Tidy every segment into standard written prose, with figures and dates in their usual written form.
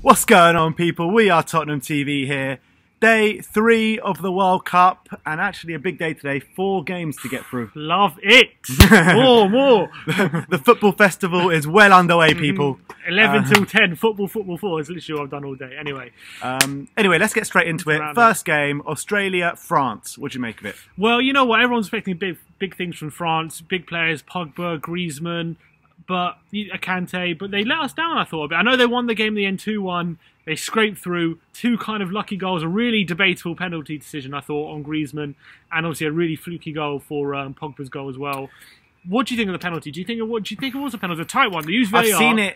What's going on, people? We are Tottenham TV here. Day 3 of the World Cup, and actually a big day today. 4 games to get through. Love it! More! The football festival is well underway, people. 11 till 10, football 4 is literally what I've done all day. Anyway, let's get straight into it. First game, Australia-France. What do you make of it? Well, you know what? Everyone's expecting big things from France. Big players, Pogba, Griezmann, but Kante. But they let us down, I thought. I know they won the game in the end 2-1. They scraped through 2 kind of lucky goals, a really debatable penalty decision, I thought, on Griezmann, and obviously a really fluky goal for Pogba's goal as well. What do you think of the penalty? Do you think it was a penalty? A tight one. They used VAR.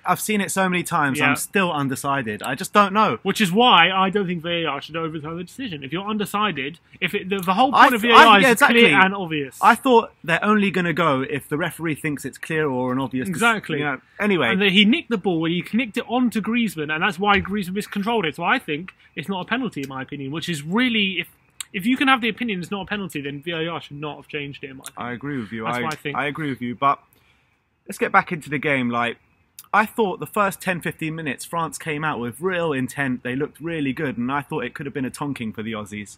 I've seen it so many times. Yeah. I'm still undecided. I just don't know. Which is why I don't think VAR should overturn the decision. If you're undecided, the whole point of VAR is clear and obvious. I thought they're only going to go if the referee thinks it's clear or an obvious. Exactly. You know, anyway, and he nicked the ball. He nicked it onto Griezmann, and that's why Griezmann miscontrolled it. So I think it's not a penalty, in my opinion. Which is really If you can have the opinion it's not a penalty, then VAR should not have changed it, in my opinion. I agree with you. That's what I think. I agree with you, but let's get back into the game. I thought the first 10-15 minutes, France came out with real intent. They looked really good, and I thought it could have been a tonking for the Aussies.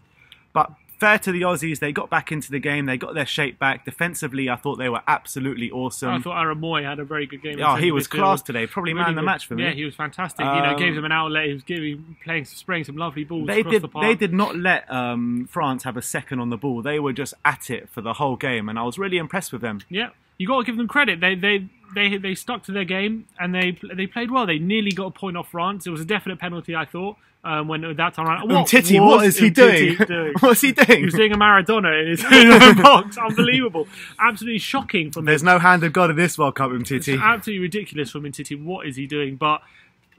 But fair to the Aussies, they got back into the game. They got their shape back. Defensively, I thought they were absolutely awesome. I thought Aaron Moy had a very good game. Oh, he was class today. Probably man of the match for me. Yeah, he was fantastic. Gave them an outlet. He was spraying some lovely balls across the park. They did not let France have a second on the ball. They were just at it for the whole game, and I was really impressed with them. Yeah, you got to give them credit. They stuck to their game, and they played well. They nearly got a point off France. It was a definite penalty, I thought. When at that time around, what is he doing? What's he doing? He was doing a Maradona in his own box. Unbelievable. Absolutely shocking from him. There's no hand of God in this World Cup, Umtiti. It's absolutely ridiculous from Umtiti. What is he doing? But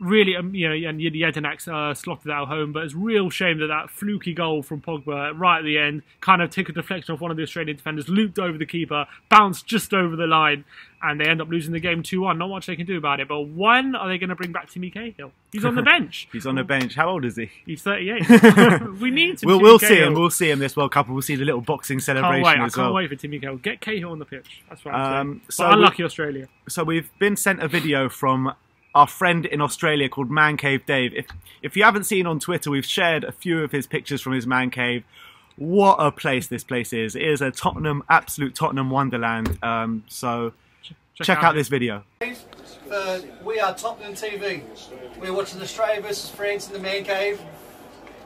really, and Jedinak slotted that home, but it's a real shame that fluky goal from Pogba right at the end kind of took a deflection off one of the Australian defenders, looped over the keeper, bounced just over the line, and they end up losing the game 2-1. Not much they can do about it, but when are they going to bring back Timmy Cahill? He's on the bench. He's on the bench. How old is he? He's 38. We need to. We'll see him. We'll see him this World Cup. We'll see the little boxing celebration I can't wait for Timmy Cahill. Get Cahill on the pitch. That's what I'm saying. But unlucky Australia. So we've been sent a video from our friend in Australia called Man Cave Dave. If you haven't seen on Twitter, we've shared a few of his pictures from his man cave. What a place this place is. It is a absolute Tottenham wonderland. So check out this video. We are Tottenham TV. We're watching Australia versus France in the man cave.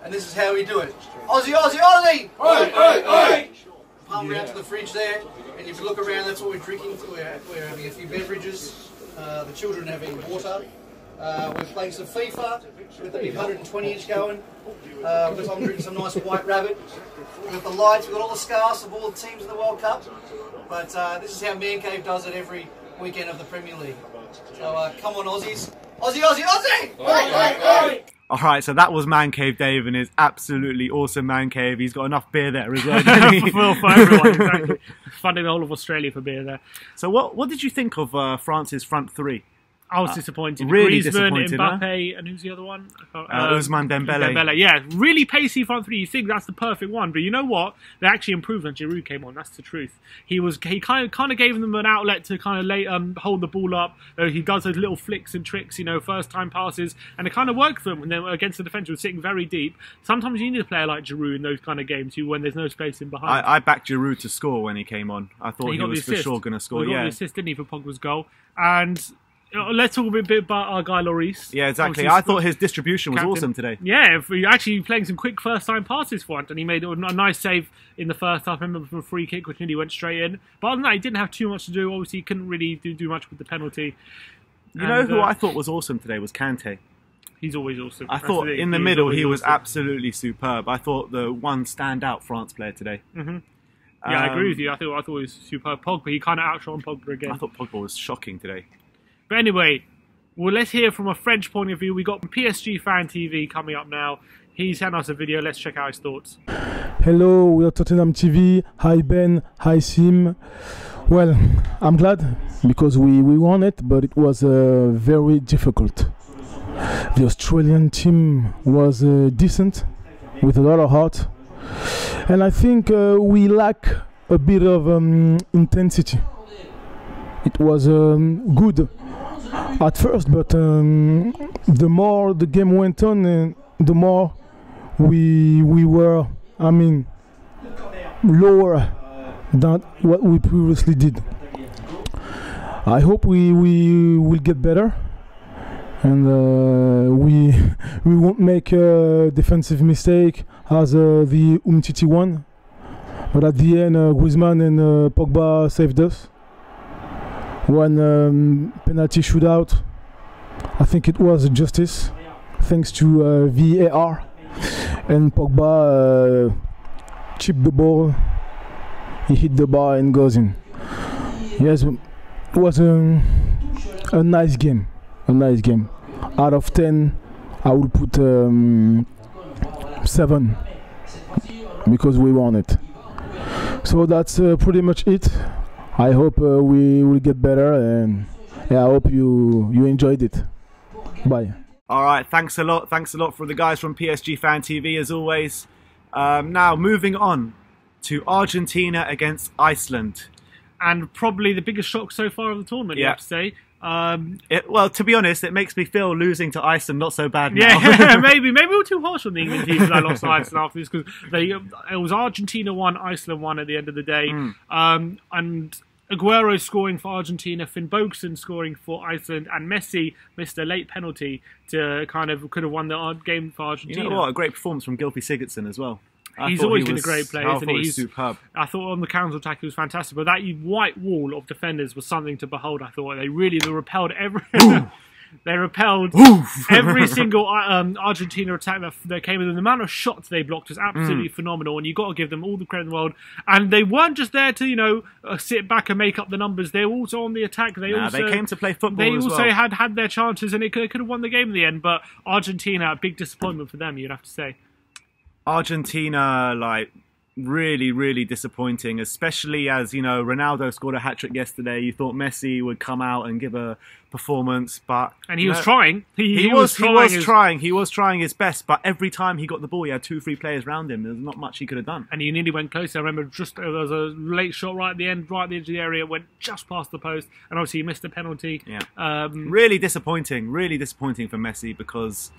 And this is how we do it. Aussie, Aussie, Aussie! Oi, oi, oi! Palm around to the fridge there. And if you look around, that's what we're drinking. We're having a few beverages. The children are having water. We're playing some FIFA with the big 120-inch going. I'm drinking some nice White Rabbit. We've got the lights, we've got all the scarves of all the teams in the World Cup. But this is how Man Cave does it every weekend of the Premier League. So come on, Aussies. Aussie, Aussie, Aussie! Oi, oi, oi! Alright, so that was Man Cave Dave and his absolutely awesome man cave. He's got enough beer there as well. for everyone, exactly. Funding the whole of Australia for beer there. So what did you think of France's front three? I was disappointed. Really Griezmann, disappointed, Mbappe, and who's the other one? Ousmane Dembele. Yeah, really pacey front three. You think that's the perfect one, but you know what? They actually improved when Giroud came on. That's the truth. He kind of gave them an outlet to kind of hold the ball up. He does those little flicks and tricks, first time passes, and it kind of worked for him. And then against the defence, was sitting very deep. Sometimes you need a player like Giroud in those kind of games when there's no space in behind. I backed Giroud to score when he came on. I thought he was for sure going to score. He got the assist, didn't he, for Pogba's goal? And let's talk a bit about our guy Lloris. Yeah, exactly. I thought his distribution was awesome today. Yeah, actually playing some quick first-time passes for it, and he made a nice save in the first half. I remember from a free kick, which nearly went straight in. But other than that, he didn't have too much to do. Obviously, he couldn't really do much with the penalty. You know who I thought was awesome today was Kante. He's always awesome. I thought in the middle he was absolutely superb. I thought the one standout France player today. Mm-hmm. Yeah, I agree with you. I thought he was superb. Pogba, he kind of outshone Pogba again. I thought Pogba was shocking today. But anyway, well, let's hear from a French point of view. We got PSG Fan TV coming up now. He sent us a video. Let's check out his thoughts. Hello, we are Tottenham TV. Hi Ben, hi Sim. Well, I'm glad because we won it, but it was very difficult. The Australian team was decent, with a lot of heart. And I think we lack a bit of intensity. It was good at first, but the more the game went on, the more we were, I mean, lower than what we previously did. I hope we will get better, and we won't make a defensive mistake as the Umtiti one. But at the end, Griezmann and Pogba saved us. One penalty shootout, I think it was justice, thanks to VAR, and Pogba chipped the ball, he hit the bar and goes in. Yes, it was a nice game, Out of 10, I would put 7, because we won it. So that's pretty much it. I hope we will get better, and yeah, I hope you enjoyed it. Bye. All right, thanks a lot for the guys from PSG Fan TV as always. Now moving on to Argentina against Iceland, and probably the biggest shock so far of the tournament. You have to say. Well, to be honest, it makes me feel losing to Iceland not so bad now. Yeah, maybe we're too harsh on the England team because I lost to Iceland after this, because it was Argentina 1, Iceland 1 at the end of the day. And Aguero scoring for Argentina, Finn Bogason scoring for Iceland, and Messi missed a late penalty to could have won the game for Argentina. You know what? A great performance from Gylfi Sigurdsson as well. He's always been a great player, isn't he? He's superb. I thought on the counter attack he was fantastic, but that white wall of defenders was something to behold. I thought they repelled every. They repelled every single Argentina attack that came in. The amount of shots they blocked was absolutely phenomenal, and you've got to give them all the credit in the world. And they weren't just there to, sit back and make up the numbers. They were also on the attack. They came to play football They as also well. had their chances, and they could have won the game in the end. But Argentina, a big disappointment for them, you'd have to say. Argentina, really, really disappointing, especially as, Ronaldo scored a hat-trick yesterday. You thought Messi would come out and give a performance, but... And he was trying. He was trying his best, but every time he got the ball, he had 2-3 players around him. There's not much he could have done. And he nearly went close. I remember there was a late shot right at the end, right at the edge of the area, went just past the post, and obviously he missed a penalty. Yeah. Really disappointing for Messi, because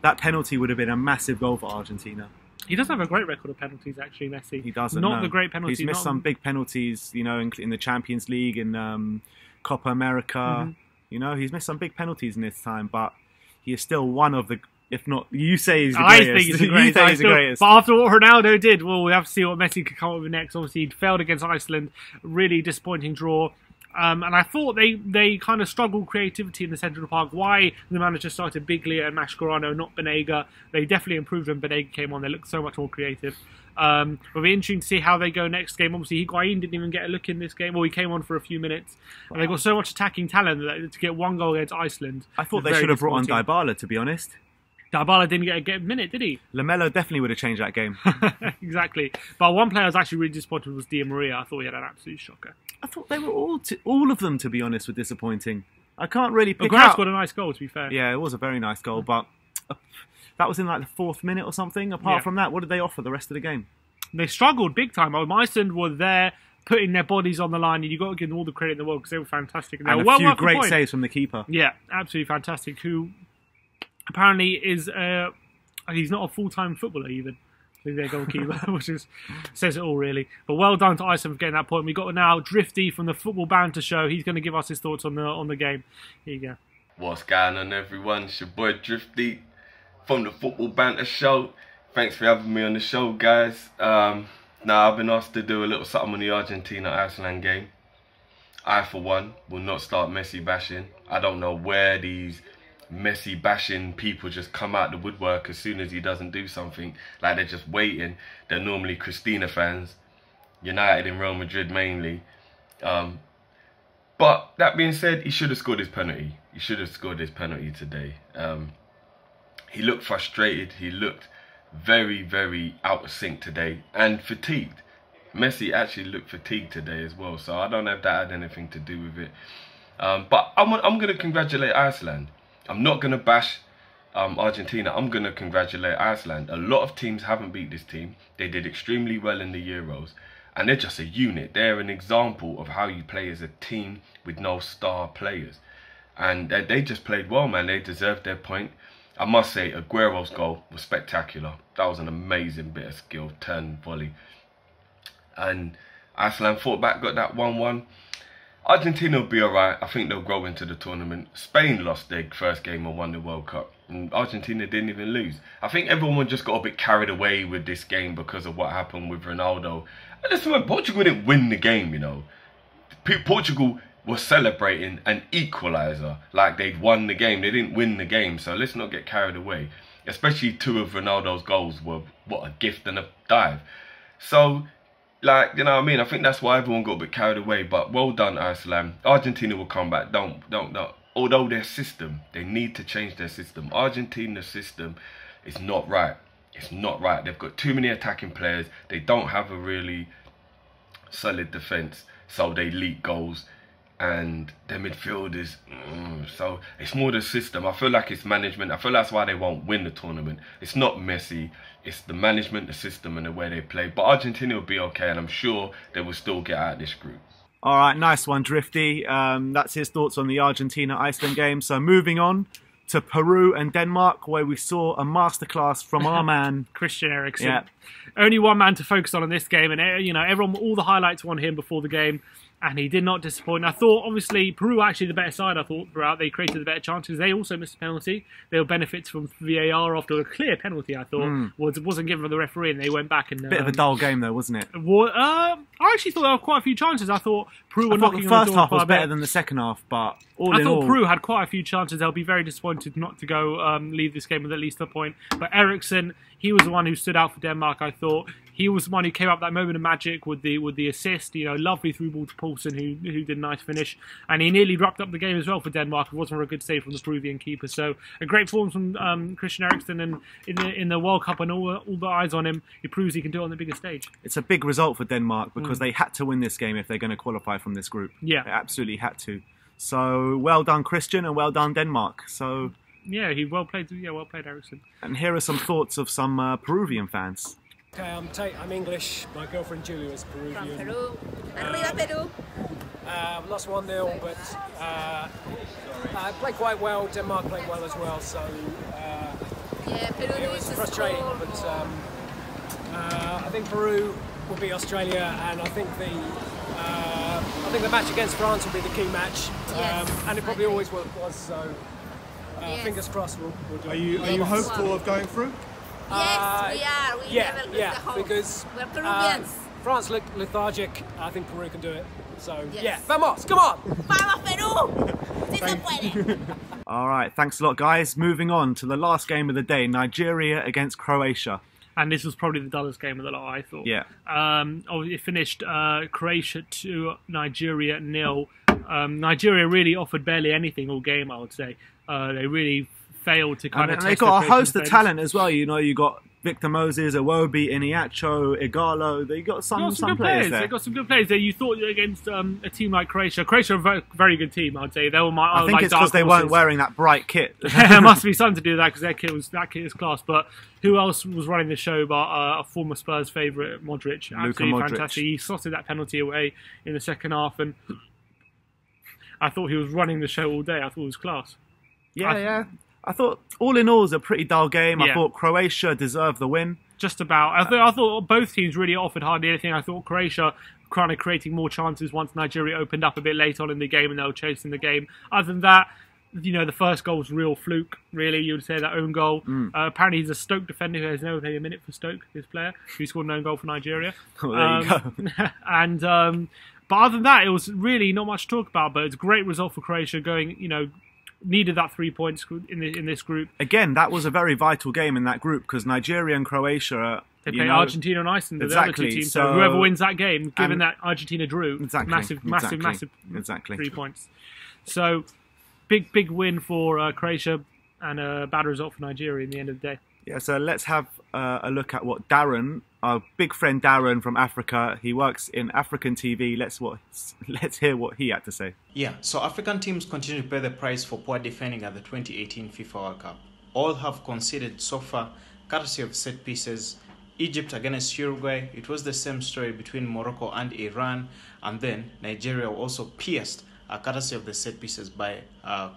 that penalty would have been a massive goal for Argentina. He does have a great record of penalties, actually, Messi. He doesn't. Not the great penalties. He's missed some big penalties, in the Champions League, in Copa America. He's missed some big penalties in this time, but he is still one of the, if not, you say he's the greatest. I think he's the greatest. You think he's the greatest. But after what Ronaldo did, well, we have to see what Messi could come up with next. Obviously, he failed against Iceland. Really disappointing draw. And I thought they kind of struggled creativity in the centre of the park. Why the manager started Biglia and Mascherano, not Banega. They definitely improved when Banega came on. They looked so much more creative. It'll be interesting to see how they go next game. Obviously, Higuain didn't even get a look in this game. Well, he came on for a few minutes. And they got so much attacking talent that to get one goal against Iceland. I thought they should have brought on Dybala, to be honest. Dybala didn't get a minute, did he? Lamelo definitely would have changed that game. Exactly. But one player I was actually really disappointed was Di Maria. I thought he had an absolute shocker. I thought they were all of them, to be honest, were disappointing. I can't really pick Grass out. got a nice goal, to be fair. Yeah, it was a very nice goal, but that was in the 4th minute or something. Apart from that, what did they offer the rest of the game? They struggled big time. Iceland were there, putting their bodies on the line, and you've got to give them all the credit in the world because they were fantastic. And a few great saves from the keeper. Yeah, absolutely fantastic. Who apparently is... he's not a full-time footballer even. Their goalkeeper, which says it all really. But well done to Iceland for getting that point. We've got now Drifty from the Football Banter show. He's going to give us his thoughts on the game. Here you go. What's going on, everyone? It's your boy Drifty from the Football Banter show. Thanks for having me on the show, guys. Now I've been asked to do a little something on the Argentina-Iceland game. I, for one, will not start Messi bashing. I don't know where these Messi bashing people just come out the woodwork as soon as he doesn't do something, like they're just waiting. They're normally Cristina fans, United and Real Madrid mainly. But that being said, he should have scored his penalty. He should have scored his penalty today. He looked frustrated. He looked very, very out of sync today and fatigued. Messi actually looked fatigued today as well, so I don't know if that had anything to do with it. But I'm going to congratulate Iceland. I'm not going to bash Argentina. I'm going to congratulate Iceland. A lot of teams haven't beat this team. They did extremely well in the Euros. And they're just a unit. They're an example of how you play as a team with no star players. And they just played well, man. They deserved their point. I must say, Aguero's goal was spectacular. That was an amazing bit of skill, turn, volley. And Iceland fought back, got that 1-1. Argentina will be alright. I think they'll grow into the tournament. Spain lost their first game and won the World Cup. And Argentina didn't even lose. I think everyone just got a bit carried away with this game because of what happened with Ronaldo. And listen, man, Portugal didn't win the game, you know. Portugal was celebrating an equaliser like they'd won the game. They didn't win the game, so let's not get carried away. Especially 2 of Ronaldo's goals were, what, a gift and a dive. So, like, you know what I mean? I think that's why everyone got a bit carried away. But well done, Iceland. Argentina will come back. Don't. Although their system, they need to change their system. Argentina's system is not right. It's not right. They've got too many attacking players. They don't have a really solid defence, so they leak goals. And their midfielders, so it's more the system. I feel like it's management. I feel that's why they won't win the tournament. It's not Messi, it's the management, the system, and the way they play. But Argentina will be okay, and I'm sure they will still get out of this group. All right, nice one, Drifty. That's his thoughts on the Argentina-Iceland game. So moving on to Peru and Denmark, where we saw a masterclass from our man Christian Eriksen. Yeah. Only one man to focus on in this game, and you know, everyone, all the highlights were on him before the game, and he did not disappoint. I thought, obviously, Peru were actually the better side. I thought throughout they created the better chances. They also missed a penalty. They will benefit from VAR after a clear penalty. I thought wasn't given by the referee, and they went back and bit of a dull game though, wasn't it? I actually thought there were quite a few chances. I thought Peru were knocking the on first the door half was quite a better bit. than the second half, but I thought Peru had quite a few chances. They'll be very disappointed not to go leave this game with at least a point. But Eriksen, he was the one who stood out for Denmark. I thought he was the one who came up that moment of magic with the assist. You know, lovely through ball to Poulsen, who did a nice finish, and he nearly wrapped up the game as well for Denmark. It wasn't a good save from the Peruvian keeper. So a great form from Christian Eriksen, and in the World Cup and all the eyes on him, he proves he can do it on the biggest stage. It's a big result for Denmark because they had to win this game if they're going to qualify from this group. Yeah, they absolutely had to. So well done, Christian, and well done, Denmark. So yeah, he well played. Yeah, well played, Eriksen. And here are some thoughts of some Peruvian fans. Okay, I'm Tate, I'm English. My girlfriend Julia is Peruvian. From Peru. Arriba Peru. Lost 1-0, but played quite well. Denmark played well as well, so yeah, Peru it was frustrating. But I think Peru will beat Australia, and I think the match against France will be the key match, and it probably always was. So fingers crossed we'll do. Are you hopeful of going through? Yes, we are. We never lose the hope. Because we're Peruvians. France looked lethargic. I think Peru can do it. So Yes. yeah, vamos, come on! Vamos Peru! Si se puede. All right, thanks a lot, guys. Moving on to the last game of the day, Nigeria against Croatia. And this was probably the dullest game of the lot, I thought. Yeah. It finished Croatia 2, Nigeria 0. Nigeria really offered barely anything all game, I would say. They really failed to kind of and they got a host of talent as well. You know, you got Victor Moses, Iwobi, Iniacho, Igalo. They got some good players there. They got some good players there. You thought against a team like Croatia. Croatia are a very, very good team, I'd say. They were I think it's because they weren't wearing that bright kit. There must be something to do with that, because that kit is class. But who else was running the show but a former Spurs favourite, Modric? Absolutely fantastic. He slotted that penalty away in the second half, and I thought he was running the show all day. I thought it was class. Yeah. I thought, all in all, it was a pretty dull game. Yeah. I thought Croatia deserved the win. Just about. I thought both teams really offered hardly anything. I thought Croatia kind of creating more chances once Nigeria opened up a bit late on in the game and they were chasing the game. Other than that, you know, the first goal was real fluke, really. You would say that own goal. Apparently he's a Stoke defender who has never played a minute for Stoke, this player, who scored an own goal for Nigeria. Well, there you go. And but other than that, it was really not much to talk about. But it's a great result for Croatia, going, you know, needed that 3 points in this group. Again, that was a very vital game in that group because Nigeria and Croatia, they play Argentina and Iceland, the other two teams. So whoever wins that game, given that Argentina drew, massive 3 points. So big win for Croatia and a bad result for Nigeria in the end of the day. Yeah, so let's have a look at what Darren, our big friend Darren from Africa, he works in African TV. Let's hear what he had to say. Yeah, so African teams continue to pay the price for poor defending at the 2018 FIFA World Cup. All have conceded so far, courtesy of set pieces. Egypt against Uruguay, it was the same story between Morocco and Iran, and then Nigeria were also pierced courtesy of the set pieces by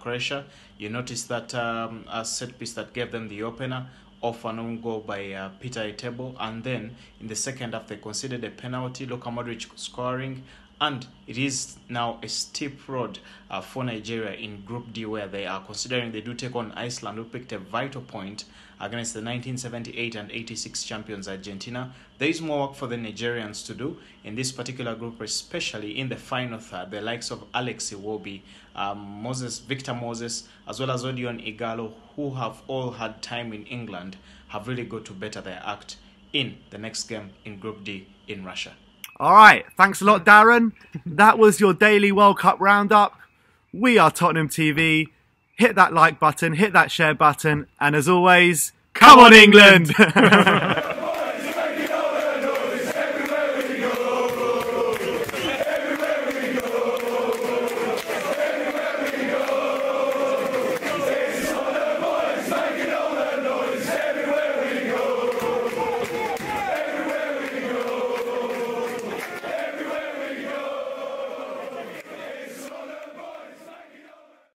Croatia. You notice that a set piece that gave them the opener off an own goal by Peter Etebo, and then in the second half they conceded a penalty, Luka Modric scoring, and it is now a steep road for Nigeria in Group D, where they are considering they do take on Iceland, who picked a vital point against the 1978 and 86 champions Argentina. There is more work for the Nigerians to do in this particular group, especially in the final third. The likes of Alex Iwobi, Victor Moses, as well as Odion Igalo, who have all had time in England, have really got to better their act in the next game in Group D in Russia. All right, thanks a lot, Darren. That was your daily World Cup roundup. We are Tottenham TV. Hit that like button, hit that share button, and as always, come on, England!